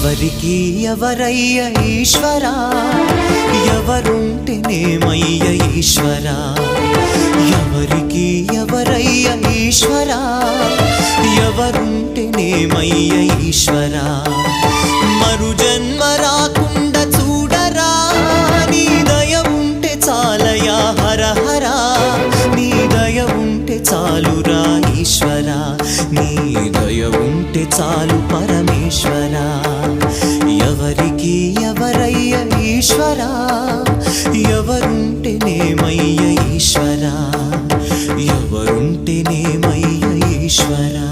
ఎవరికి ఎవరయ్య ఈశ్వరా, ఎవరుంటేనేమయ్య ఈశ్వరా. ఎవరికి ఎవరయ్య ఈశ్వరా, ఎవరుంటేనేమయ్య ఈశ్వరా. మరు జన్మ రాకుండా చూడరా, నీ దయ ఉంటే చాలయా హర హరా. నీ దయ ఉంటే చాలురా ఈశ్వరా, నీ దయ ఉంటే చాలు పరమేశ్వరా. ఎవరికి ఎవరయ్య ఈశ్వరా, ఎవరుంటేనేమయ్య ఈశ్వరా. ఎవరుంటేనేమయ్య ఈశ్వరా.